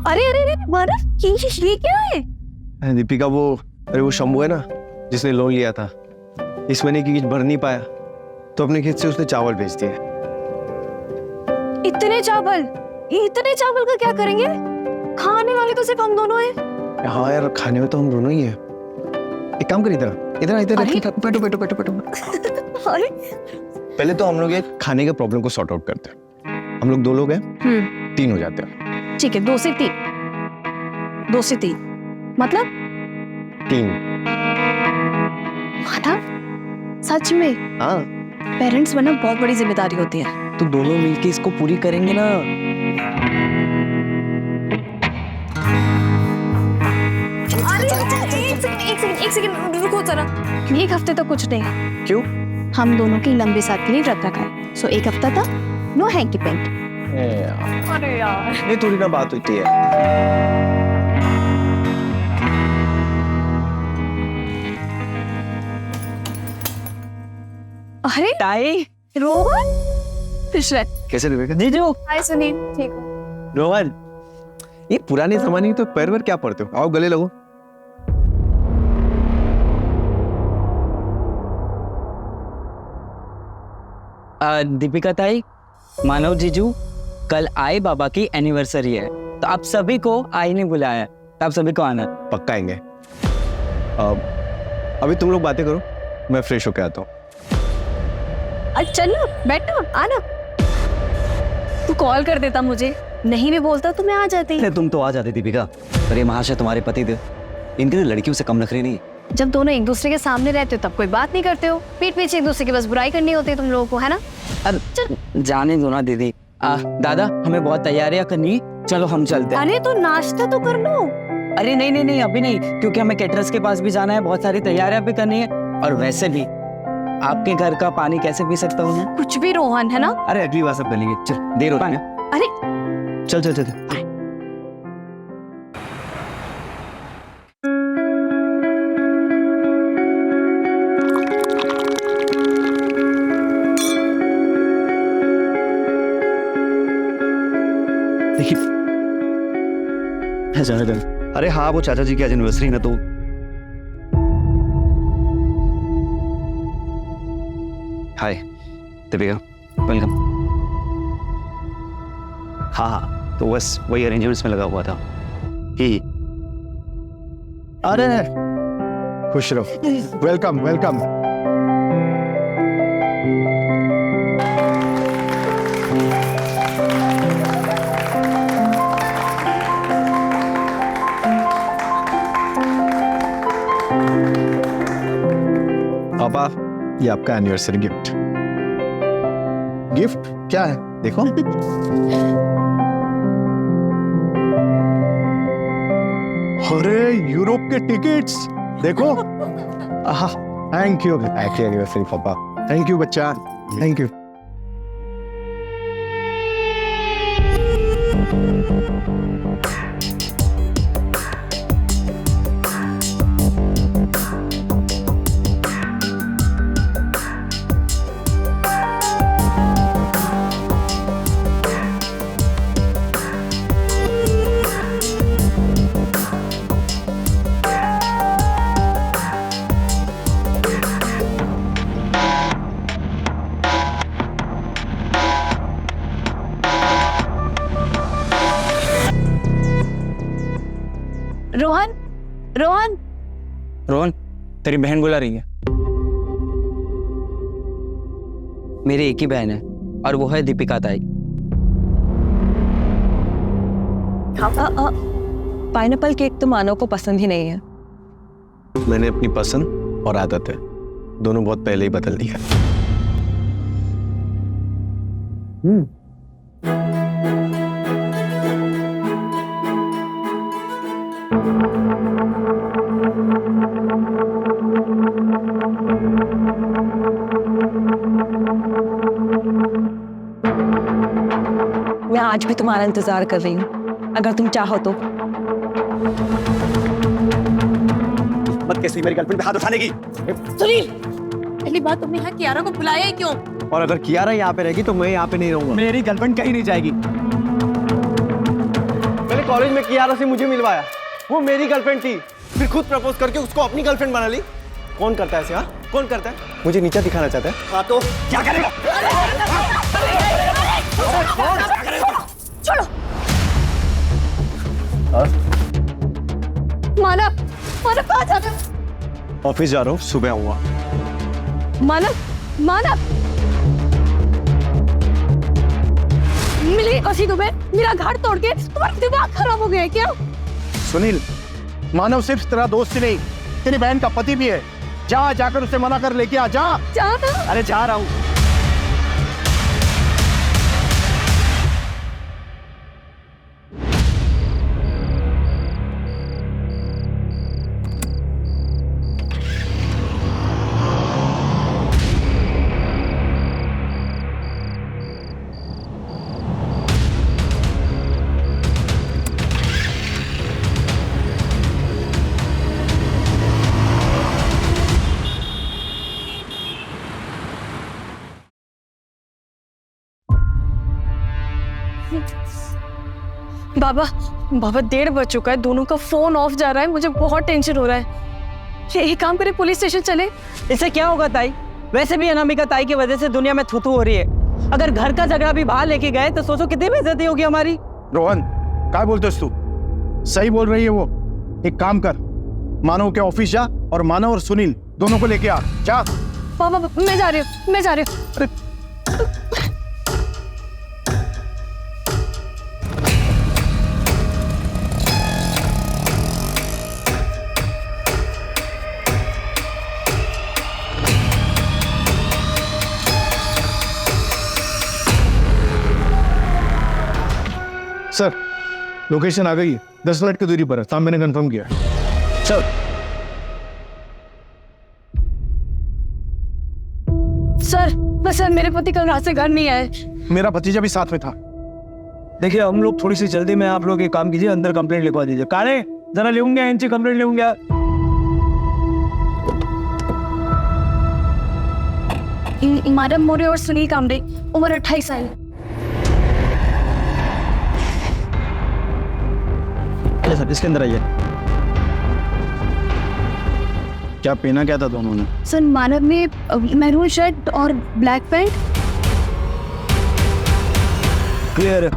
अरे अरे अरे मानव, ये क्या है? दीपिका वो शंभू है ना जिसने लोन लिया था, इस महीने की किस्त भर नहीं पाया तो अपने खेत से उसने चावल बेच दिए। इतने चावल का क्या करेंगे? खाने वाले तो सिर्फ हम दोनों हैं। हाँ यार, खाने में तो हम दोनों ही हैं। एक काम कर, इधर बैठो। अरे पहले तो हम लोग ये खाने के प्रॉब्लम को सॉर्ट आउट करते हैं। हम लोग 2 लोग हैं, 3 हो जाते हैं। ठीक है, 2 से 3 मतलब 3। मानव, सच में? हाँ, पेरेंट्स बनना बहुत बड़ी जिम्मेदारी होती है। तो दोनों मिलके इसको पूरी करेंगे ना। एक सेकंड रुको जरा। 1 हफ्ते तक कुछ नहीं। क्यों? हम दोनों की लंबे साथ के लिए व्रत रखा है, सो 1 हफ्ता तक नो हैंकी पेंट। अरे यार, ये थोड़ी ना बात होती है। अरे ताई, रोहन, खुश रह। कैसे दीपिका? जीजू। हाय सुनील, ठीक हो? रोहन, ये पुराने जमाने की तो पैर पर क्या पड़ते हो? आओ गले लगो। दीपिका ताई, मानव जीजू, कल आई बाबा की एनिवर्सरी है, तो आप सभी को आई ने बुलाया है, तो आप सभी को आना। पक्का आएंगे। अभी तुम लोग बातें करो, मैं फ्रेश होके आता हूँ। चल बैठो, आना। तू कॉल कर देता मुझे, नहीं भी बोलता तो मैं आ जाती। अरे तुम तो आ जाते दीपिका, पर ये महाशय तुम्हारे पति थे, इनके लिए लड़कियों से कम नखरे नहीं। जब दोनों एक दूसरे के सामने रहते हो तब कोई बात नहीं करते हो, पीठ पीछे एक दूसरे की बस बुराई करनी होती है तुम लोगों को, है ना? अब जाने दो ना दीदी। दादा, हमें बहुत तैयारियां करनी, चलो हम चलते हैं। अरे तो नाश्ता तो कर लो। अरे नहीं, अभी नहीं, क्योंकि हमें कैटरर्स के पास भी जाना है, बहुत सारी तैयारियां भी करनी है, और वैसे भी आपके घर का पानी कैसे पी सकता हूँ मैं? कुछ भी रोहन, है ना? अरे अगली बार सब कर लेंगे, चल देर हो रही है। अरे चल। देखिए, जाने। अरे हाँ, वो चाचा जी की आज एनिवर्सरी है ना, तो हाय दीपिका, वेलकम। हाँ, तो बस वही अरेंजमेंट्स में लगा हुआ था ही। अरे खुश रहो। वेलकम। पापा, ये आपका एनिवर्सरी गिफ्ट। गिफ्ट क्या है देखो। अरे यूरोप के टिकट्स देखो। थैंक यू, हैप्पी एनिवर्सरी पापा। थैंक यू बच्चा, थैंक यू। रोहन, तेरी बहन बुला रही है। मेरी एक ही बहन है, और वो है दीपिका ताई। पाइनएप्पल केक तो मानव को पसंद ही नहीं है। मैंने अपनी पसंद और आदतें दोनों बहुत पहले ही बदल दी है। मैं आज भी तुम्हारा इंतजार कर रही हूँ, अगर तुम चाहो तो। मत कैसी मेरी गर्लफ्रेंड पे हाथ उठाने की। सुनील, पहली बात तुमने यहाँ कियारा को बुलाया है क्यों? और अगर कियारा यहाँ पे रहेगी तो मैं यहाँ पे नहीं रहूंगा। मेरी गर्लफ्रेंड कहीं नहीं जाएगी। मैंने कॉलेज में कियारा से मुझे मिलवाया, वो मेरी गर्लफ्रेंड थी, फिर खुद प्रपोज करके उसको अपनी गर्लफ्रेंड बना ली। कौन करता है ऐसे? हाँ, कौन करता है? मुझे नीचा दिखाना चाहता है? हाँ तो क्या करेगा? छोड़ो। मानव, मानव कहाँ जा रहे हो? ऑफिस जा रहा हूँ, सुबह आऊंगा। मानव, मानव, मिली कसी तुम्हें? मेरा घर तोड़ के तुम्हारा दिमाग खराब हो गया है क्या? सुनील, मानव सिर्फ तेरा दोस्त ही नहीं, तेरी बहन का पति भी है। जा, जाकर उसे मना कर लेके आ जा। अरे जा रहा हूँ। बाबा, बाबा 1:30 बज चुका है, दोनों का फोन ऑफ जा रहा है, मुझे बहुत टेंशन हो रहा है। एक काम करे, पुलिस स्टेशन चले। इससे क्या होगा ताई? वैसे भी अनामिका ताई की वजह से दुनिया में थूथू हो रही है। अगर घर का झगड़ा भी बाहर लेके गए तो सोचो कितनी बेइज्जती होगी हमारी। रोहन, क्या बोलते तू? सही बोल रही है वो। एक काम कर, मानव के ऑफिस जा और मानव और सुनील दोनों को लेके आ। जा। बाबा, मैं जा रही हूँ, मैं जा रही हूँ। अरे सर, लोकेशन आ गई है, 10 मिनट की दूरी पर है। साहब मैंने कंफर्म किया। चल। सर, मेरे पति कल रात से घर नहीं आए। मेरा भतीजा भी साथ में था। देखिए, हम लोग थोड़ी सी जल्दी में, आप लोग एक काम कीजिए, अंदर कंप्लेंट लिखवा दीजिए। कारे जरा लेंगे, इनसे कंप्लेंट लेंगे। मानव मोरे और सुनील कामरे, उम्र 28 साल। सर, इसके अंदर आइए। क्या पहना क्या था दोनों ने? सर, मानव ने मैरून शर्ट और ब्लैक पैंट। क्लियर है।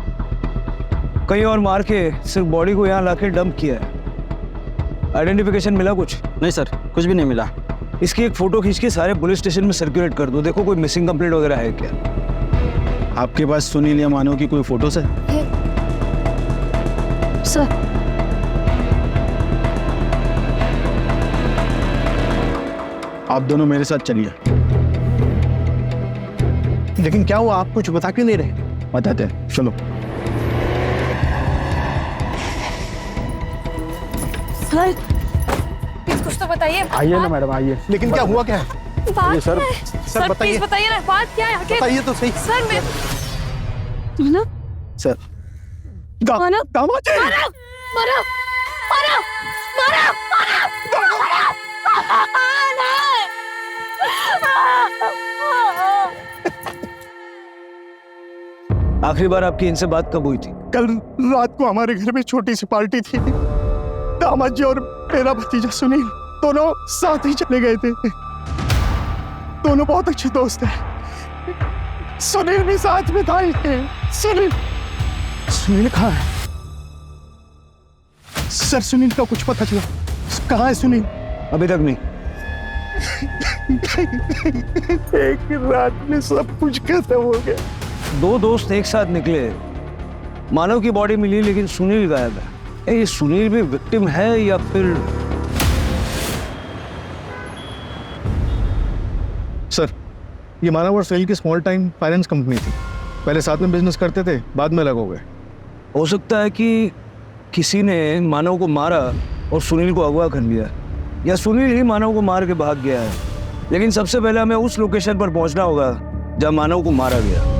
कहीं और मार के सिर्फ बॉडी को यहाँ लाके डंप किया है। आइडेंटिफिकेशन मिला कुछ? नहीं सर, कुछ भी नहीं मिला। इसकी एक फोटो खींच के सारे पुलिस स्टेशन में सर्कुलेट कर दो। देखो कोई मिसिंग कंप्लेंट वगैरह है क्या। आपके पास सुनील या मानव की कोई फोटोज है? सर, आप दोनों मेरे साथ चलिए। लेकिन क्या हुआ, आप कुछ बता क्यों नहीं रहे? बताते हैं, चलो। सर, प्लीज कुछ तो बताइए। आइए ना मैडम, आइए। लेकिन क्या हुआ, क्या है? बात सर, क्या है? सर बताइए। प्लीज बताइए ना, बात क्या है? बताइए तो सही। सर, मैं मानव, सर, मानव, दामाद जी! मानव, मानव, मानव, मानव, आखिरी बार आपकी इनसे बात कब हुई थी? कल रात को हमारे घर में छोटी सी पार्टी थी। दामाद जी और मेरा भतीजा सुनील दोनों साथ ही चले गए थे। दोनों बहुत अच्छे दोस्त हैं। सुनील भी साथ में था। सुनील कहाँ है? सर, सुनील का कुछ पता चला? कहाँ है सुनील? अभी तक नहीं। एक रात में सब कुछ खत्म हो गया। दो दोस्त एक साथ निकले, मानव की बॉडी मिली लेकिन सुनील गायब है। ये सुनील भी विक्टिम है या फिर? सर, ये मानव और सुनील की स्मॉल टाइम फाइनेंस कंपनी थी। पहले साथ में बिजनेस करते थे, बाद में अलग हो गए। हो सकता है कि किसी ने मानव को मारा और सुनील को अगवा कर लिया, या सुनील ही मानव को मार के भाग गया है। लेकिन सबसे पहले हमें उस लोकेशन पर पहुंचना होगा जहां मानव को मारा गया।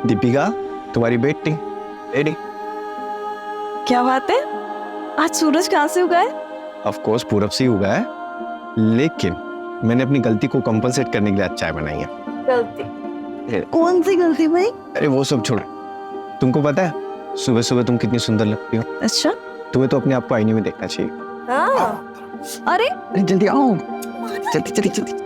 दीपिका, तुम्हारी बेटी रेडी? क्या बात है, आज सूरज कहाँ से उगा है? ऑफ कोर्स पूरब से ही उगा है, लेकिन मैंने अपनी गलती को कंपनसेट करने के लिए आज चाय बनाई है। गलती? कौन सी गलती भाई? अरे वो सब छोड़ो, तुमको पता है सुबह सुबह तुम कितनी सुंदर लगती हो। अच्छा, तुम्हें तो अपने आप को आईने में देखना चाहिए। अरे अरे जल्दी आओ, जल्दी जल्दी जल्दी।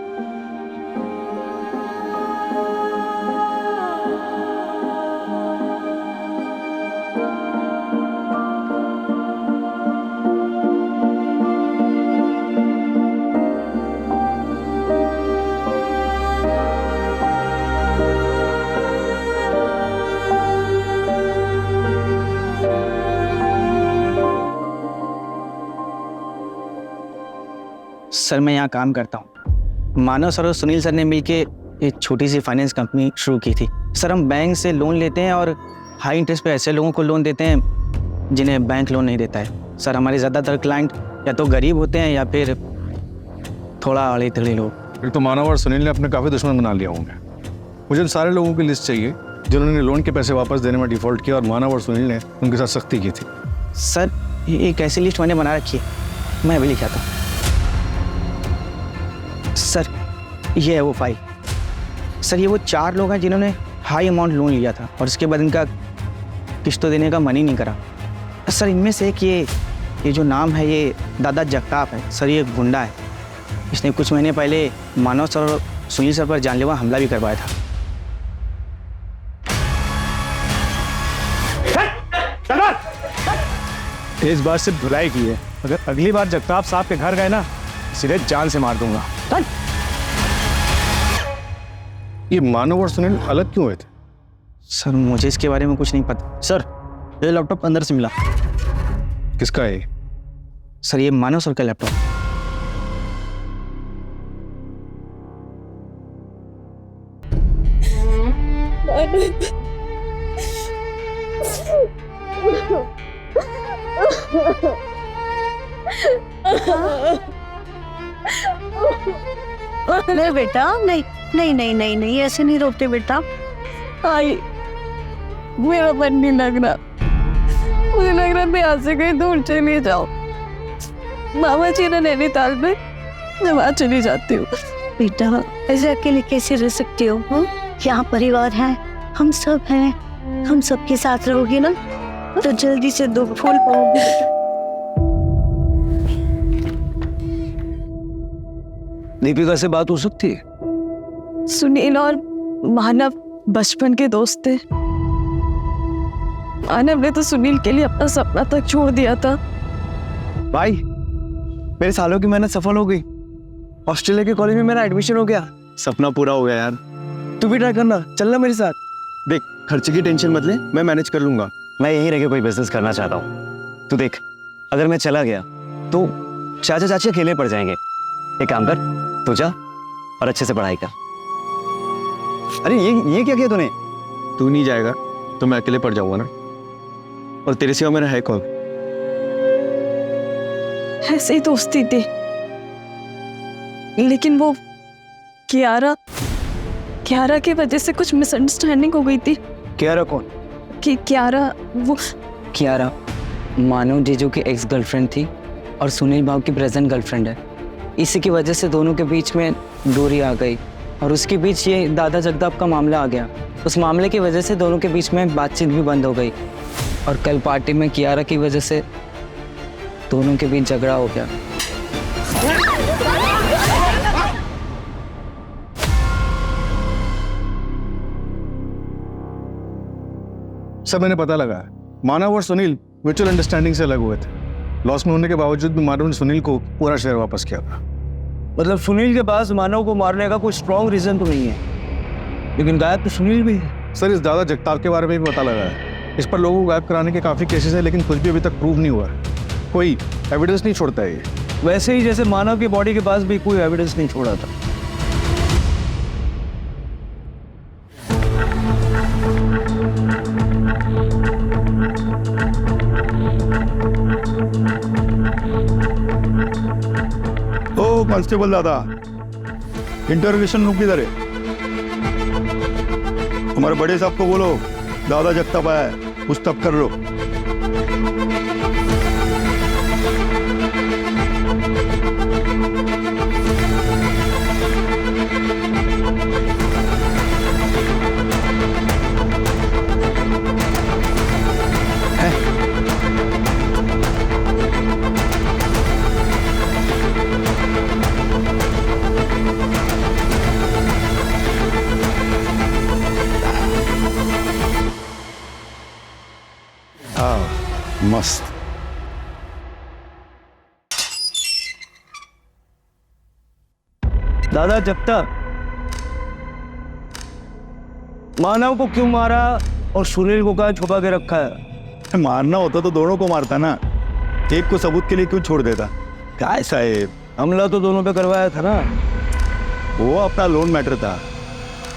सर मैं यहाँ काम करता हूँ। मानव सर और सुनील सर ने मिलके एक छोटी सी फाइनेंस कंपनी शुरू की थी। सर हम बैंक से लोन लेते हैं और हाई इंटरेस्ट पे ऐसे लोगों को लोन देते हैं जिन्हें बैंक लोन नहीं देता है। सर हमारे ज़्यादातर क्लाइंट या तो गरीब होते हैं या फिर थोड़ा अड़े थड़े लोग। फिर तो मानव और सुनील ने अपने काफ़ी दुश्मन बना लिया होंगे। मुझे उन सारे लोगों की लिस्ट चाहिए जिन्होंने लोन के पैसे वापस देने में डिफ़ॉल्ट किया और मानव और सुनील ने उनके साथ सख्ती की थी। सर ये एक ऐसी लिस्ट मैंने बना रखी है, मैं अभी लिखा था। सर ये है वो फाइल। सर ये वो 4 लोग हैं जिन्होंने हाई अमाउंट लोन लिया था और उसके बाद इनका किस्तों देने का मन ही नहीं करा। सर इनमें से एक ये जो नाम है ये दादा जगताप है। सर ये गुंडा है, इसने कुछ महीने पहले मानव सर और सुनील सर पर जानलेवा हमला भी करवाया था। इस बार सिर्फ धुलाई की है, अगर अगली बार जगताप साहब के घर गए ना सीधे जान से मार दूंगा। ये मानव और सुनील अलग क्यों हुए थे? सर मुझे इसके बारे में कुछ नहीं पता। सर ये लैपटॉप अंदर से मिला। किसका है? सर ये मानव सर का लैपटॉप। नहीं बेटा, नहीं नहीं नहीं नहीं नहीं, ऐसे नहीं रोते बेटा। आई मेरा मन नहीं लग रहा, मुझे लग रहा मैं यहाँ से कहीं दूर चली जाऊँ। मामा जी ने नैनीताल में, मैं वहाँ चली जाती हूँ। बेटा ऐसे अकेले कैसे रह सकते हो? यहाँ परिवार है, हम सब हैं, हम सबके साथ रहोगे ना तो जल्दी से दुख भूल पाओगे। दीपिका से बात हो सकती है? सुनील और मानव बचपन के दोस्त थे। मानव ने तो सुनील के लिए अपना सपना तक छोड़ दिया था। भाई मेरे सालों की मेहनत सफल हो गई, ऑस्ट्रेलिया के कॉलेज में मेरा एडमिशन हो गया, सपना पूरा हो गया यार। तू भी ट्राई करना, चलना मेरे साथ। देख खर्चे की टेंशन मत ले, मैं मैनेज कर लूंगा। मैं यहीं रह के कोई बिजनेस करना चाहता हूँ। तू देख, अगर मैं चला गया तो चाचा चाची अकेले पड़ जाएंगे। एक काम कर, तू जा और अच्छे से पढ़ाई कर। अरे ये क्या किया तूने? तू नहीं जाएगा तो मैं अकेले पड़ जाऊंगा ना, और तेरे सिवा मेरा है कौन? ऐसे ही दोस्ती थी, लेकिन वो कियारा की वजह से कुछ मिसअंडरस्टैंडिंग हो गई थी। कियारा कौन? कि कियारा वो कियारा मानव जीजू की एक्स गर्लफ्रेंड थी और सुनील भाव की प्रेजेंट गर्लफ्रेंड है। इसी की वजह से दोनों के बीच में दूरी आ गई और उसके बीच ये दादा जगताप का मामला आ गया। उस मामले की वजह से दोनों के बीच में बातचीत भी बंद हो गई और कल पार्टी में कियारा की वजह से दोनों के बीच झगड़ा हो गया। सब मैंने पता लगा, मानव और सुनील म्यूचुअल अंडरस्टैंडिंग से अलग हुए थे। लॉस में होने के बावजूद भी मानव ने सुनील को पूरा शेयर वापस किया था। मतलब सुनील के पास मानव को मारने का कोई स्ट्रॉन्ग रीजन तो नहीं है, लेकिन गायब तो सुनील भी है। सर इस दादा जगताप के बारे में भी पता लगा है। इस पर लोगों को गायब कराने के काफ़ी केसेस है, लेकिन कुछ भी अभी तक प्रूव नहीं हुआ है। कोई एविडेंस नहीं छोड़ता है ये। वैसे ही जैसे मानव की बॉडी के पास भी कोई एविडेंस नहीं छोड़ा था। ओ कांस्टेबल दादा, इंटरोगेशन रूम किधर है? तुम्हारे बड़े साहब को बोलो दादा जगताप आया है, कुछ तब कर लो। मस्त। दादा जगताप, मानव को क्यों मारा और सुनील को कहाँ छुपा के रखा है? मारना होता तो दोनों को मारता ना, एक को सबूत के लिए क्यों छोड़ देता? क्या है साहेब, हमला तो दोनों पे करवाया था ना। वो अपना लोन मैटर था,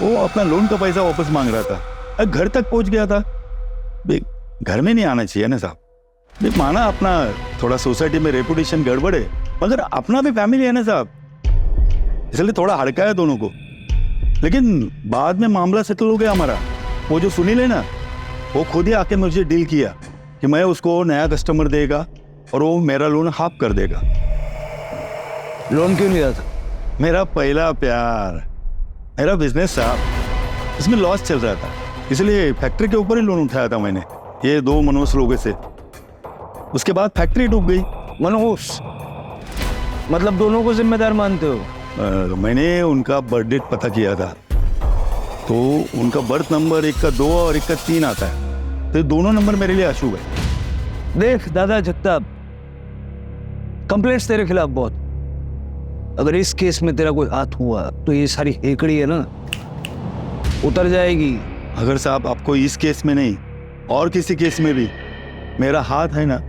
वो अपना लोन का पैसा वापस मांग रहा था, घर तक पहुंच गया था। घर में नहीं आना चाहिए ना साहब। माना अपना थोड़ा सोसाइटी में रेपुटेशन गड़बड़ है, मगर अपना भी फैमिली है ना साहब, इसलिए थोड़ा हड़का है दोनों को। लेकिन बाद में मामला सेटल हो गया हमारा। वो जो सुनील है ना, वो खुद ही आके मुझे डील किया कि मैं उसको नया कस्टमर देगा और वो मेरा लोन हाफ कर देगा। लोन क्यों लिया था? मेरा पहला प्यार, मेरा बिजनेस साहब, इसमें लॉस चल रहा था, इसलिए फैक्ट्री के ऊपर ही लोन उठाया था मैंने, ये 2 मनोज लोगों से। उसके बाद फैक्ट्री डूब गई। मनोज मतलब दोनों को जिम्मेदार मानते हो? मैंने उनका बर्थ डेट पता किया था, तो उनका बर्थ नंबर एक का 2 और एक का 3 आता है, तो दोनों नंबर मेरे लिए अशुभ है। देख दादा जगताप, कंप्लेंट्स तेरे खिलाफ बहुत, अगर इस केस में तेरा कोई हाथ हुआ तो ये सारी हेकड़ी है ना उतर जाएगी। अगर साहब आपको इस केस में नहीं और किसी केस में भी मेरा हाथ है ना,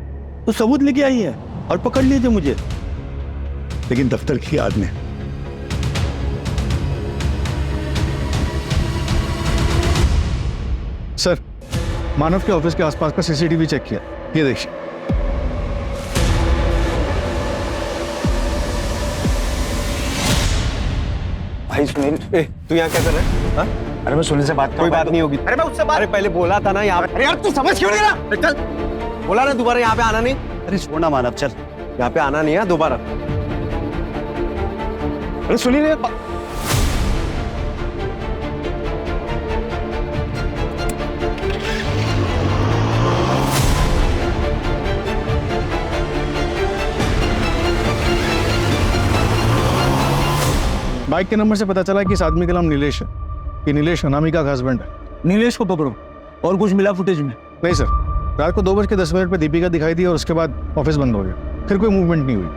तो सबूत लेके आइए और पकड़ लीजिए मुझे, लेकिन दफ्तर की याद में। सर, मानव के ऑफिस के आसपास का सीसीटीवी चेक किया, ये देखिए। भाई सुनील, तू यहाँ क्या कर रहा है? हाँ? अरे मैं सुनील से बात, कोई बात नहीं होगी। अरे मैं उससे बात, अरे पहले बोला था ना यहाँ पे। अरे यार तू समझ क्यों नहीं रहा? चल, बोला ना दोबारा यहाँ पे आना नहीं। अरे छोड़ना मानव, चल। यहाँ पे आना नहीं है दोबारा। अरे सुनील, बाइक के नंबर से पता चला कि इस आदमी का नाम नीलेश है। ये नीलेश अनामिका का हस्बैंड है। नीलेश को पकड़ो। और कुछ मिला फुटेज में? नहीं सर, रात को 2:10 पे दीपिका दिखाई दी और उसके बाद ऑफिस बंद हो गया, फिर कोई मूवमेंट नहीं हुई।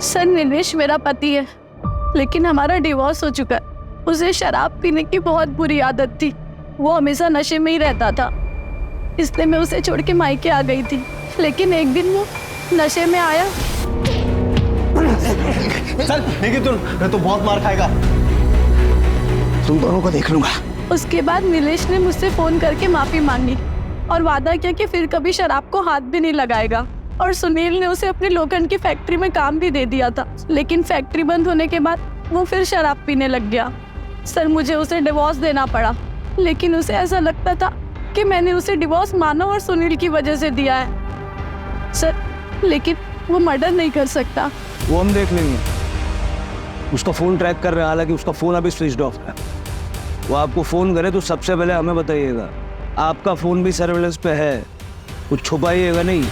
सर नीलेश मेरा पति है, लेकिन हमारा डिवोर्स हो चुका है। उसे शराब पीने की बहुत बुरी आदत थी, वो हमेशा नशे में ही रहता था, इसलिए मैं उसे छोड़ के मायके आ गई थी। लेकिन एक दिन वो नशे में आया। चल देखिए तू तो बहुत मार खाएगा। तुम दोनों को देख लूंगा। उसके बाद नीलेश ने मुझसे फोन करके माफी मांगी और वादा किया कि फिर कभी शराब को हाथ भी नहीं लगाएगा। और सुनील ने उसे अपनी लोखंड की फैक्ट्री में काम भी दे दिया था, लेकिन फैक्ट्री बंद होने के बाद वो फिर शराब पीने लग गया। सर मुझे उसे डिवोर्स देना पड़ा, लेकिन उसे ऐसा लगता था कि मैंने उसे डिवोर्स मानव और सुनील की वजह से दिया है। सर लेकिन वो मर्डर नहीं कर सकता। वो हम देख लेंगे, उसका फोन ट्रैक कर रहे हैं, हालांकि उसका फोन अभी स्विच ऑफ है। वो आपको फोन करे तो सबसे पहले हमें बताइएगा। आपका फोन भी सर्वेलेंस पे है, कुछ छुपाइएगा नहीं।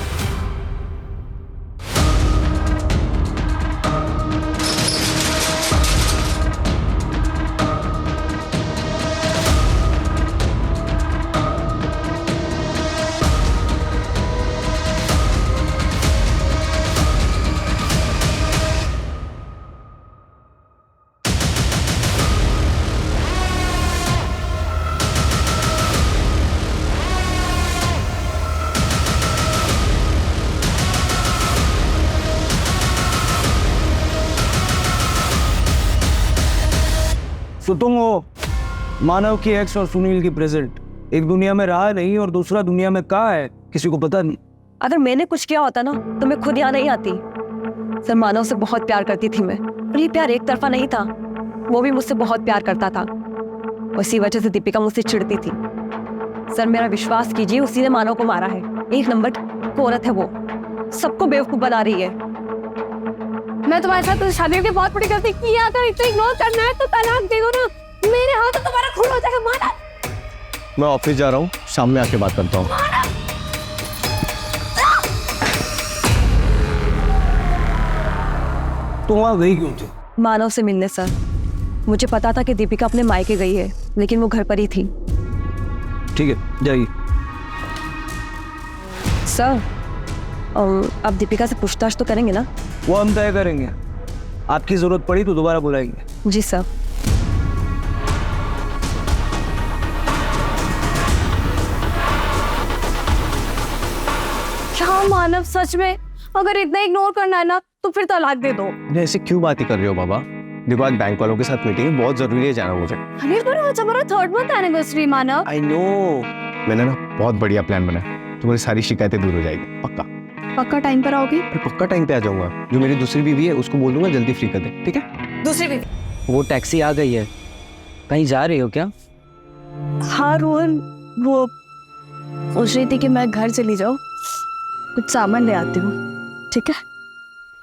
तो तुम हो मानव की एक्स और सुनील की प्रेजेंट। एक दुनिया में रहा नहीं और दूसरा दुनिया में कहाँ है किसी को पता नहीं। अगर मैंने कुछ किया होता ना तो मैं खुद यहाँ नहीं आती। सर मानव से बहुत प्यार करती थी मैं, और ये प्यार एक तरफा नहीं था, वो भी मुझसे बहुत प्यार करता था। उसी वजह से दीपिका मुझसे चिढ़ती थी। सर मेरा विश्वास कीजिए, उसी ने मानव को मारा है। एक नंबर की औरत है वो, सबको बेवकूफ बना रही है। मैं तुम्हारे साथ तो शादी के बहुत बड़ी गलती की है। अगर इतना इग्नोर करना है तो तलाक दे दो ना, मेरे हाथ तुम्हारा खून हो जाएगा। माना मैं ऑफिस जा रहा हूँ, शाम में आके बात करता हूँ। तुम वहां गई क्यों थी? मानव से मिलने सर। मुझे पता था कि दीपिका अपने मायके गई है, लेकिन वो घर पर ही थी। ठीक है, जाइए। सर अब दीपिका से पूछताछ तो करेंगे ना? वो हम तय करेंगे, आपकी जरूरत पड़ी तो दोबारा बुलाएंगे। जी सर। क्या मानव, सच में अगर इतना इग्नोर करना है ना तो फिर तलाक दे दो। अरे ऐसे क्यों बातें कर रहे हो बाबा? देखो आज बैंक वालों के साथ मीटिंग है, बहुत जरूरी है जाना मुझे। अरे पर आज हमारा 3rd month anniversary Manav. I know, मैंने ना बहुत बढ़िया प्लान बनाया, तुम्हारी सारी शिकायतें दूर हो जाएगी। पक्का पक्का टाइम पर आओगी? पक्का टाइम पे आ जाऊंगा। जो मेरी दूसरी बीवी है उसको बोल दूंगा जल्दी फ्री कर दे, ठीक है? दूसरी भी? वो टैक्सी आ गई है, कहीं जा रही हो क्या? हाँ रोहन, वो सोच रही थी कि मैं घर चली जाऊँ, कुछ सामान ले आती हूँ, ठीक है?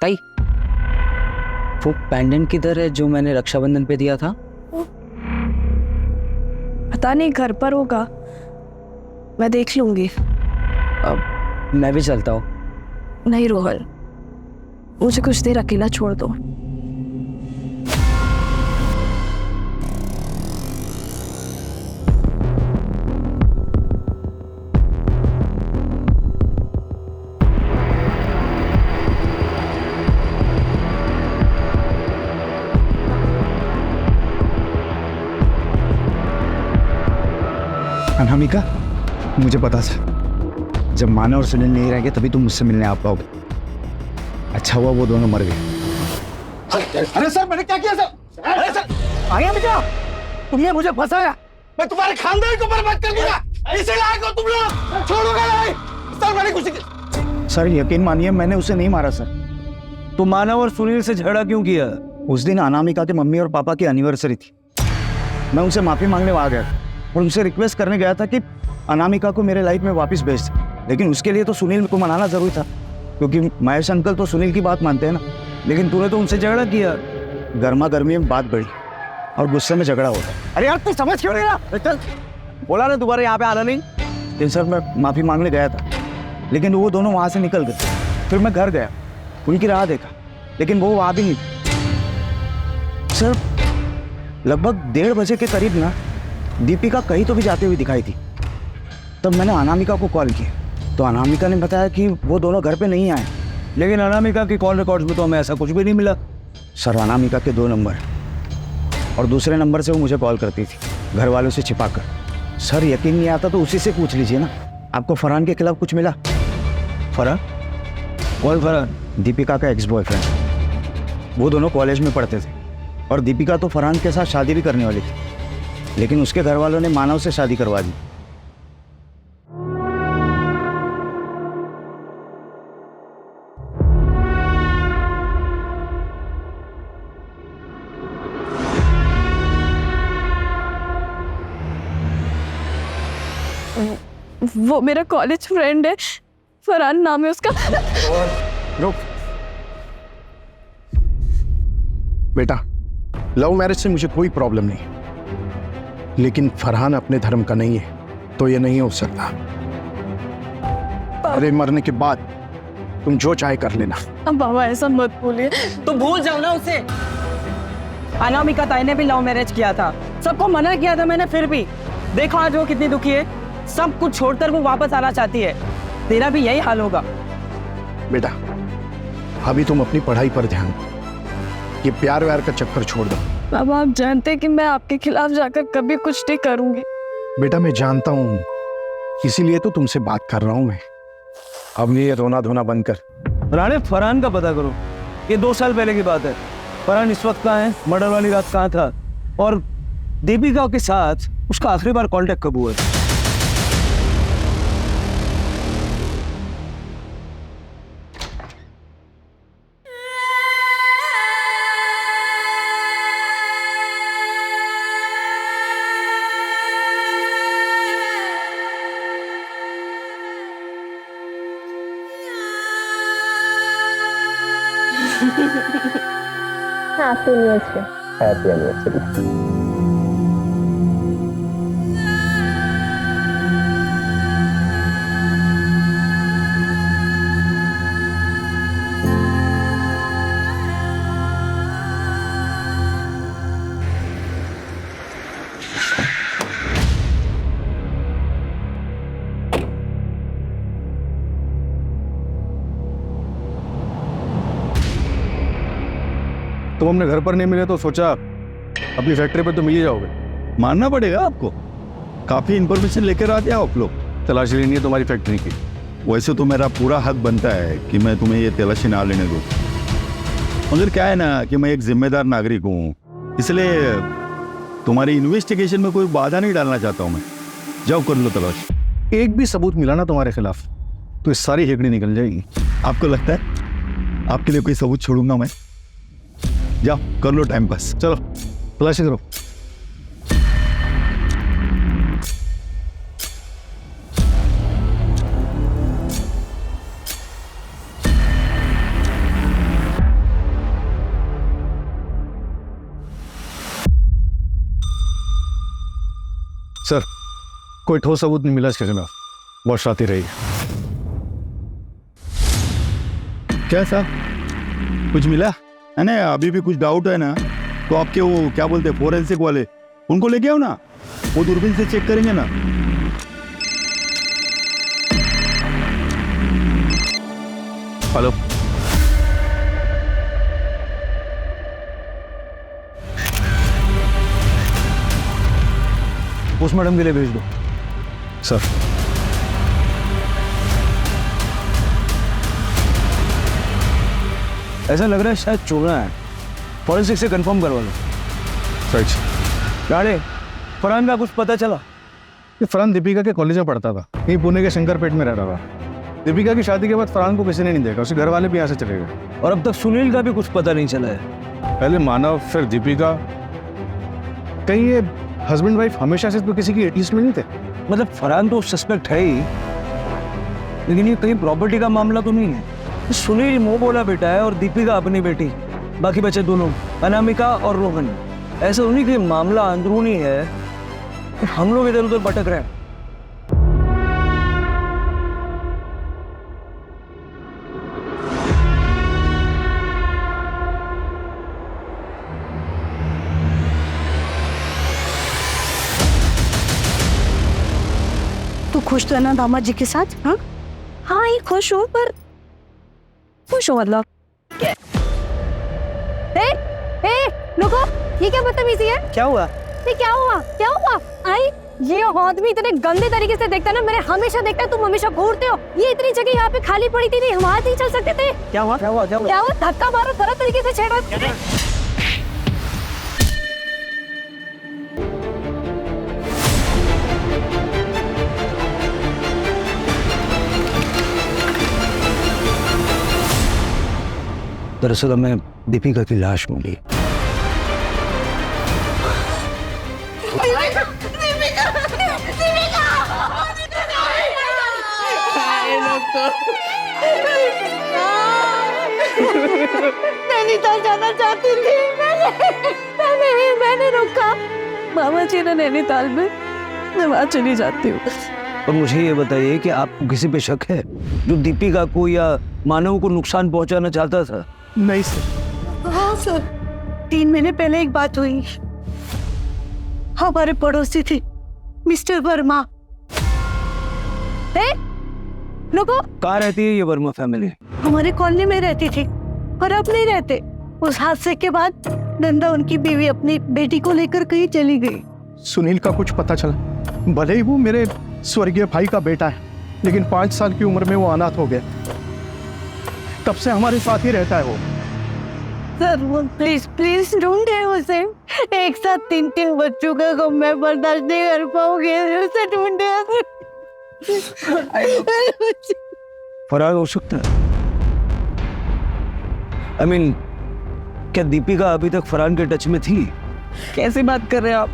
ताई, वो पेंडेंट किधर है जो मैंने रक्षाबंधन पे दिया था? पता नहीं, घर पर होगा, मैं देख लूंगी। अब मैं भी चलता हूँ। नहीं रोहन, मुझे कुछ देर अकेला छोड़ दो। अनामिका, मुझे पता था जब मानव और सुनील नहीं रहेंगे तभी तुम मुझसे मिलने आ पाओगे। अच्छा हुआ वो दोनों मर गए। अरे सर मैंने क्या किया सर? अरे सर आगे बेटा, तुमने मुझे फंसाया, मैं तुम्हारे खानदान को बर्बाद कर दूंगा। इसे लायक हो तुम लोग, छोड़ूंगा नहीं सर। मैंने कुछ सर यकीन मानिए मैंने उसे नहीं मारा सर। तो मानव और सुनील से झगड़ा क्यों किया? उस दिन अनामिका के मम्मी और पापा की एनिवर्सरी थी। मैं उनसे माफी मांगने आ गया और उनसे रिक्वेस्ट करने गया था कि अनामिका को मेरे लाइफ में वापस भेज दे, लेकिन उसके लिए तो सुनील को मनाना जरूरी था, क्योंकि महेश अंकल तो सुनील की बात मानते हैं ना। लेकिन तूने तो उनसे झगड़ा किया। गर्मा गर्मी में बात बढ़ी और गुस्से में झगड़ा होता। अरे यार तू समझ क्यों नहीं रहा? चल, बोला ना दोबारा यहाँ पे आना नहीं। लेकिन सर मैं माफी मांगने गया था, लेकिन वो दोनों वहाँ से निकल गए। फिर मैं घर गया, उनकी राह देखा, लेकिन वो वहाँ भी नहीं थी। सर लगभग 1:30 बजे के करीब ना दीपिका कहीं तो भी जाती हुई दिखाई थी। तब मैंने अनामिका को कॉल किया तो अनामिका ने बताया कि वो दोनों घर पे नहीं आए। लेकिन अनामिका की कॉल रिकॉर्ड्स में तो हमें ऐसा कुछ भी नहीं मिला। सर अनामिका के 2 नंबर और दूसरे नंबर से वो मुझे कॉल करती थी, घर वालों से छिपाकर। सर यकीन नहीं आता तो उसी से पूछ लीजिए ना, आपको फरहान के खिलाफ कुछ मिला? फरहान? कौन फरहान? दीपिका का एक्स बॉयफ्रेंड। वो दोनों कॉलेज में पढ़ते थे और दीपिका तो फरहान के साथ शादी भी करने वाली थी, लेकिन उसके घर वालों ने मानव से शादी करवा दी। वो मेरा कॉलेज फ्रेंड है, फरहान नाम है उसका। रुक बेटा, लव मैरिज से मुझे कोई प्रॉब्लम नहीं, लेकिन फरहान अपने धर्म का नहीं है तो ये नहीं हो सकता। अरे मरने के बाद तुम जो चाहे कर लेना। अब बाबा ऐसा मत बोलिए। तो भूल जाओ ना उसे। अनामिका ताई ने भी लव मैरिज किया था, सबको मना किया था मैंने, फिर भी देखो आज वो कितनी दुखी है। सब कुछ छोड़कर वो वापस आना चाहती है। तेरा भी यही हाल होगा। बेटा अभी तुम अपनी पढ़ाई पर ध्यान दो, ये प्यार व्यार का चक्कर छोड़ दो। बाबा आप जानते हैं कि मैं आपके खिलाफ जाकर कभी कुछ नहीं करूंगी। बेटा मैं जानता हूँ, इसीलिए तो तुमसे बात कर रहा हूँ मैं। अब ये रोना धोना बंद कर। राणे फरहान का पता करो, ये 2 साल पहले की बात है। फरहान इस वक्त कहाँ है, मर्डर वाली रात कहाँ था, और दीपिका के साथ उसका आखिरी बार कांटेक्ट कब हुआ है? Happy anniversary. Happy anniversary. तुम अपने घर पर नहीं मिले तो सोचा अपनी फैक्ट्री पर तो मिल ही जाओगे। मानना पड़ेगा आपको, काफी इंफॉर्मेशन लेकर आते हो आप लोग। तलाशी लेनी है तुम्हारी फैक्ट्री की। वैसे तो मेरा पूरा हक बनता है कि मैं तुम्हें ये तलाशी ना लेने दूं, मगर क्या है ना कि मैं एक जिम्मेदार नागरिक हूँ, इसलिए तुम्हारी इन्वेस्टिगेशन में कोई बाधा नहीं डालना चाहता हूँ मैं। जाओ कर लो तलाश। एक भी सबूत मिला ना तुम्हारे खिलाफ तो इस सारी हेकड़ी निकल जाएगी। आपको लगता है आपके लिए कोई सबूत छोड़ूंगा मैं? जाओ कर लो टाइम पास। चलो तलाशी करो। सर, कोई ठोस सबूत नहीं मिला इसके खिलाफ। बहुत शातिर रही। क्या साहब कुछ मिला है ना? अभी भी कुछ डाउट है ना तो आपके वो क्या बोलते हैं फोरेंसिक वाले, उनको लेके आओ ना, वो दूरबीन से चेक करेंगे ना। हेलो, पोस्टमार्टम के लिए भेज दो। सर, ऐसा लग रहा है शायद चोरा है, फॉरेंसिक से कंफर्म करवा लो। सच गाड़े फरहान का कुछ पता चला? ये फरहान दीपिका के कॉलेज में पढ़ता था, यहीं पुणे के शंकरपेट में रह रहा था। दीपिका की शादी के बाद फरहान को किसी ने नहीं देखा, उसके घर वाले भी यहाँ से चले गए। और अब तक सुनील का भी कुछ पता नहीं चला है। पहले मानव फिर दीपिका। कहीं ये हस्बैंड वाइफ हमेशा से तो किसी की एटलीस्ट में नहीं थे? मतलब फरहान तो सस्पेक्ट है ही, लेकिन ये कहीं प्रॉपर्टी का मामला तो नहीं है। सुनील मोह बोला बेटा है और दीपिका अपनी बेटी, बाकी बचे दोनों अनामिका और रोहन। ऐसा उन्हीं के मामला अंदरूनी है, हम लोग इधर उधर भटक रहे हैं। तू खुश तो है ना दामाद जी के साथ? हाँ हाँ ये खुश हो, पर खुश हो मतलब रुको, ये क्या बदतमीजी है? क्या हुआ? ये क्या हुआ? क्या हुआ? आई ये आदमी इतने गंदे तरीके से देखता है ना, मैंने हमेशा देखता है, तुम हमेशा घूरते हो। ये इतनी जगह यहाँ पे खाली पड़ी थी, नहीं हम वहाँ नहीं चल सकते थे? क्या हुआ? क्या हुआ? क्या हुआ? क्या हुआ? धक्का मारो, तरह तरीके से छेड़ा। दरअसल हमें दीपिका की लाश मिली। नैनीताल जाना चाहती थी मैंने रोका। मामा जी ने नैनीताल में, मैं वहाँ चली जाती हूँ। और मुझे ये बताइए कि आपको किसी पे शक है जो दीपिका को या मानव को नुकसान पहुंचाना चाहता था? नहीं सर। हाँ सर, 3 महीने पहले एक बात हुई। हमारे पड़ोसी थे मिस्टर वर्मा। रुको, कहाँ रहती है ये वर्मा फैमिली? हमारे कॉलोनी में रहती थी और अब नहीं रहते। उस हादसे के बाद नंदा उनकी बीवी अपनी बेटी को लेकर कहीं चली गई। सुनील का कुछ पता चला? भले ही वो मेरे स्वर्गीय भाई का बेटा है, लेकिन 5 साल की उम्र में वो अनाथ हो गया। तब से हमारे साथ ही रहता है वो। सर वो प्लीज प्लीज ढूंढे उसे। एक साथ 3 बच्चों का गम मैं बर्दाश्त नहीं कर पाऊंगी, उसे ढूंढे। फरार हो सकता है। I mean, क्या दीपिका अभी तक फरहान के टच में थी? कैसी बात कर रहे हैं आप?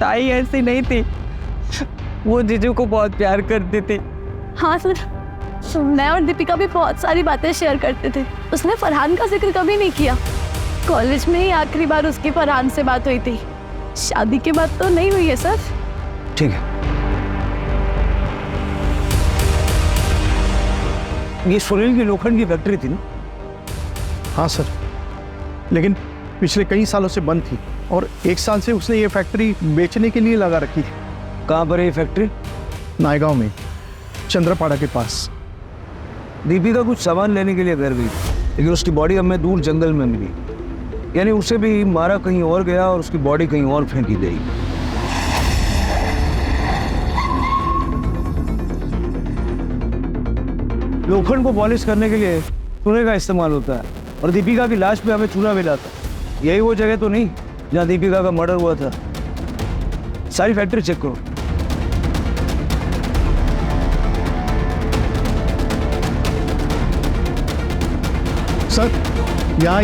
ताई ऐसी नहीं थी, वो जीजू को बहुत प्यार करती थी। हाँ सर, मैं और दीपिका भी बहुत सारी बातें शेयर करते थे। उसने फरहान का जिक्र कभी नहीं किया। कॉलेज में ही आखिरी बार उसकी फरहान से बात हुई थी। शादी के बाद तो नहीं हुई है सर। ठीक है, ये सुनील की लोखंड की फैक्ट्री थी ना? हाँ सर, लेकिन पिछले कई सालों से बंद थी और 1 साल से उसने ये फैक्ट्री बेचने के लिए लगा रखी थी। कहाँ पर है ये फैक्ट्री? नायगांव में, चंद्रपाड़ा के पास। दीपिका कुछ सामान लेने के लिए घर गई, लेकिन उसकी बॉडी हमें दूर जंगल में मिली। यानी उसे भी मारा कहीं और गया और उसकी बॉडी कहीं और फेंकी गई। लोखंड को पॉलिश करने के लिए चूने का इस्तेमाल होता है और दीपिका की लाश पे हमें चूना मिला था। यही वो जगह तो नहीं जहाँ दीपिका का मर्डर हुआ था? सारी फैक्ट्री चेक करो। सर, यहाँ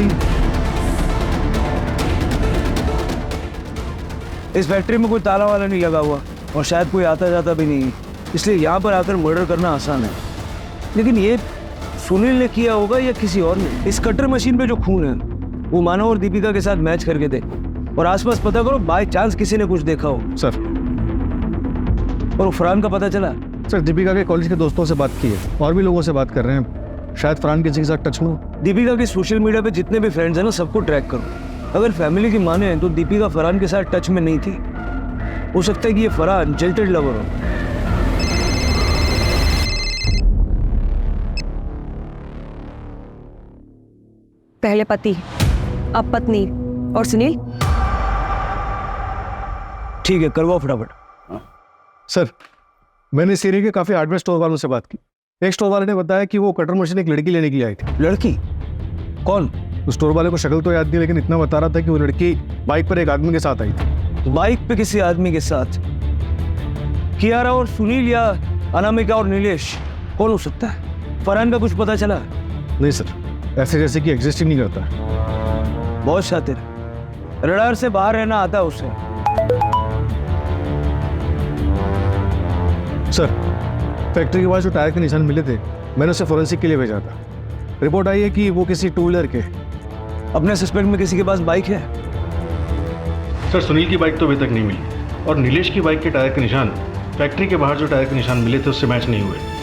इस फैक्ट्री में कोई ताला वाला नहीं लगा हुआ और शायद कोई आता जाता भी नहीं, इसलिए यहाँ पर आकर मर्डर करना आसान है। लेकिन ये सुनील ने किया होगा या किसी और ने? इस कटर मशीन पे जो खून है वो मानव और दीपिका के साथ मैच करके दे और आसपास पता करो, बाय चांस किसी ने कुछ देखा हो। सर, और फरहान का पता चला? सर दीपिका के कॉलेज के दोस्तों से बात की है और भी लोगों से बात कर रहे हैं, शायद फरहान किसी के साथ टच में हो। दीपिका के सोशल मीडिया पे जितने भी फ्रेंड्स हैं ना, सबको ट्रैक करो। अगर फैमिली की माने तो दीपिका फरहान के साथ टच में नहीं थी। हो सकता है कि ये फरहान जिल्टेड लवर हो। पहले पति, अब पत्नी और सुनील। ठीक है, करवाओ फटाफट। सर, मैंने इस एरिया के काफी हार्डवेयर स्टोर वालों से बात की। एक स्टोर वाले ने बताया कि वो कटर मशीन एक लड़की लेने के लिए आई थी। लड़की? कौन? उस स्टोर वाले को शक्ल तो याद नहीं, लेकिन इतना बता रहा था कि वो लड़की बाइक पर एक आदमी के साथ आई थी। बाइक पे किसी आदमी के साथ? कियारा और सुनील या अनामिका और नीलेश, कौन हो सकता है? फरहान का कुछ पता चला? नहीं सर, ऐसे जैसे कि एग्जिस्ट ही नहीं करता। बहुत शातिर, रडार से बाहर रहना आता है उसे। सर, फैक्ट्री के पास जो टायर के निशान मिले थे, मैंने उसे फोरेंसिक के लिए भेजा था। रिपोर्ट आई है कि वो किसी टू व्हीलर के। अपने सस्पेक्ट में किसी के पास बाइक है? सर, सुनील की बाइक तो अभी तक नहीं मिली और नीलेश की बाइक के टायर के निशान फैक्ट्री के बाहर जो टायर के निशान मिले थे उससे मैच नहीं हुए।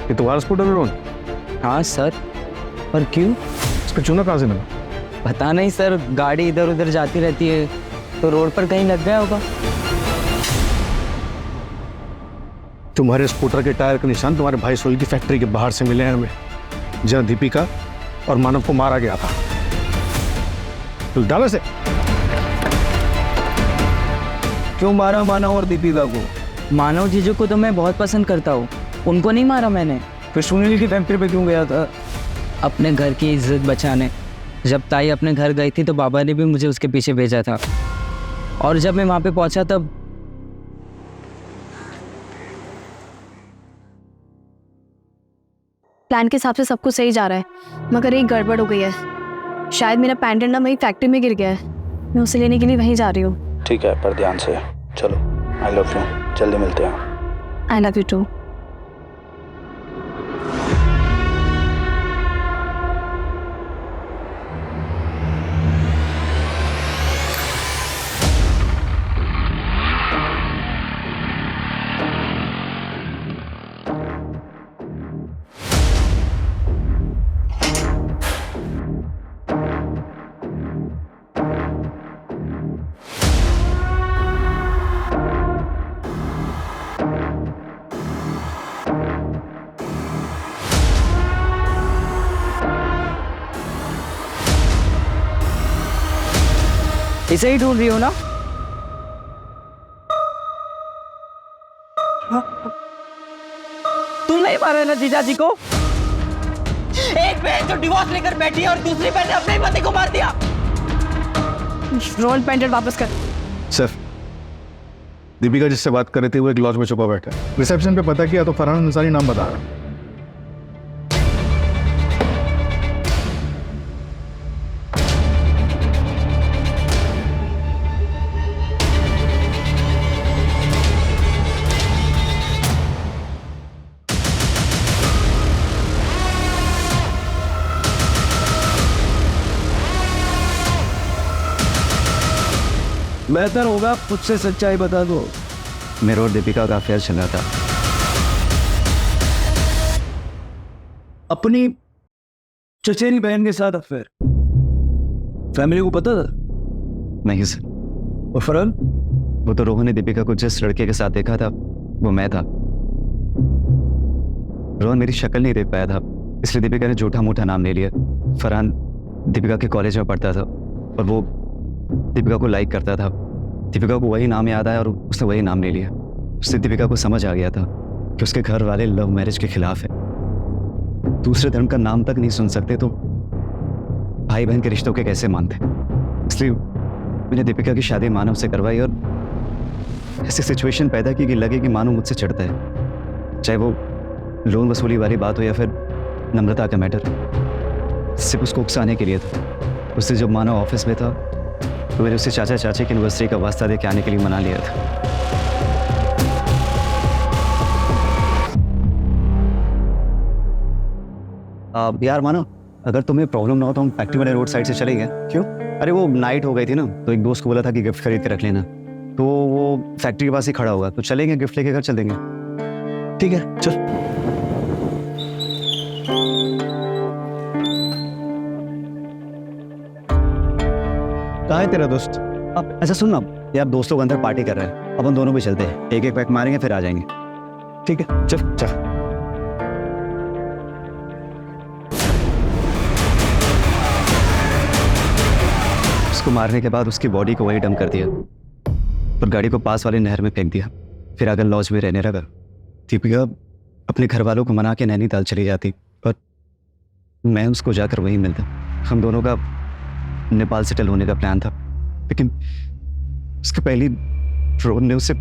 ये तुम्हारा स्कूटर है रोहन? हाँ सर, पर क्यों? इस पे चूना कहाँ से मिला? पता नहीं सर, गाड़ी इधर उधर जाती रहती है तो रोड पर कहीं लग गया होगा। तुम्हारे स्कूटर के टायर के निशान तुम्हारे भाई सोहेल की फैक्ट्री के बाहर से मिले हैं हमें, जहाँ दीपिका और मानव को मारा गया था। तो डालो से। क्यों मारा मानव और दीपिका को? मानव जीजू को तो मैं बहुत पसंद करता हूँ, उनको नहीं मारा मैंने। फिर सुनील की फैक्ट्री पे क्यों गया था? अपने घर की इज्जत बचाने। जब ताई अपने घर गई थी तो बाबा ने भी मुझे उसके पीछे भेजा था, और जब मैं वहाँ पे पहुँचा तब प्लान के हिसाब से सब कुछ सही जा रहा है, मगर एक गड़बड़ हो गई है। शायद मेरा पेंडेंट ना वहीं फैक्ट्री में गिर गया है। मैं उसे लेने के लिए वहीं जा रही हूँ। ठीक है, पर ध्यान से चलो। आई लव यू, जल्दी मिलते हैं। I love you too. इसे ही ढूंढ रही हो ना? तुम नहीं मारे ना जीजा जी को? एक बहन जो डिवोर्स लेकर बैठी है और दूसरी बहन ने अपने ही पति को मार दिया। रोल पेंडेंट वापस कर। सर, दीपिका जिससे बात कर रहे थे वो एक लॉज में छुपा बैठा है। रिसेप्शन पे पता किया तो फरहान अंसारी नाम बता रहा है। बेहतर होगा खुद से सच्चाई बता दो। मेरे और दीपिका का अफेयर चल रहा था। अपनी चचेरी बहन के साथ अफेयर? फैमिली को पता था? नहीं सर। और फरहान? वो तो रोहन ने दीपिका को जिस लड़के के साथ देखा था वो मैं था। रोहन मेरी शक्ल नहीं देख पाया था, इसलिए दीपिका ने झूठा मूठा नाम ले लिया। फरहान दीपिका के कॉलेज में पढ़ता था और वो दीपिका को लाइक करता था। दीपिका को वही नाम याद आया और उसने वही नाम ले लिया। उससे दीपिका को समझ आ गया था कि उसके घर वाले लव मैरिज के खिलाफ है, दूसरे धर्म का नाम तक नहीं सुन सकते तो भाई बहन के रिश्तों के कैसे मानते। इसलिए मैंने दीपिका की शादी मानव से करवाई और ऐसी सिचुएशन पैदा की कि लगे कि मानव मुझसे चिढ़ता है, चाहे वो लोन वसूली वाली बात हो या फिर नम्रता का मैटर। सिर्फ उसको उकसाने के लिए था। उससे जब मानव ऑफिस में था तो मैंने उससे चाचा चाची की एनिवर्सरी का वास्ता दे के आने के लिए मना लिया था। यार मानो, अगर तुम्हें प्रॉब्लम ना हो तो हम फैक्ट्री वाले रोड साइड से चले गए। क्यों? अरे वो नाइट हो गई थी ना, तो एक दोस्त को बोला था कि गिफ्ट खरीद के रख लेना, तो वो फैक्ट्री के पास ही खड़ा होगा, तो चलेंगे गिफ्ट लेके घर चल देंगे। ठीक है चल। कहाँ है तेरा दोस्त? अब अच्छा सुन ना यार, दोस्त लोग अंदर पार्टी कर रहे हैं, अपन दोनों भी चलते हैं, एक एक पैक मारेंगे फिर आ जाएंगे। ठीक है चल चल। उसको मारने के बाद उसकी बॉडी को वही डंप कर दिया और गाड़ी को पास वाले नहर में फेंक दिया। फिर अगर लॉज में रहने लगा। दीपिका अपने घर वालों को मना के नैनीताल चली जाती और मैं उसको जाकर वहीं मिलता। हम दोनों का नेपाल सेटल होने का प्लान था, लेकिन उसके पहली रोहन ने उसे।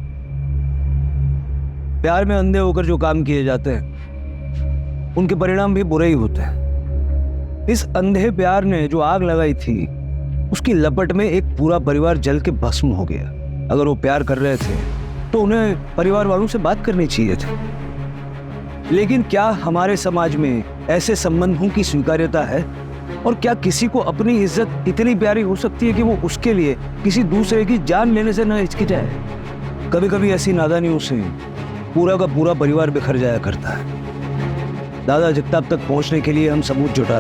प्यार में अंधे होकर जो काम किए जाते हैं उनके परिणाम भी बुरे ही होते हैं। इस अंधे प्यार ने जो आग लगाई थी उसकी लपट में एक पूरा परिवार जल के भस्म हो गया। अगर वो प्यार कर रहे थे तो उन्हें परिवार वालों से बात करनी चाहिए थी, लेकिन क्या हमारे समाज में ऐसे संबंधों की स्वीकार्यता है? और क्या किसी को अपनी इज्जत इतनी प्यारी हो सकती है कि वो उसके लिए किसी दूसरे की जान लेने से न हिचकिचाए? कभी कभी ऐसी नादानियों से पूरा का पूरा परिवार बिखर जाया करता है। दादा जगताप तक पहुंचने के लिए हम सबूत जुटा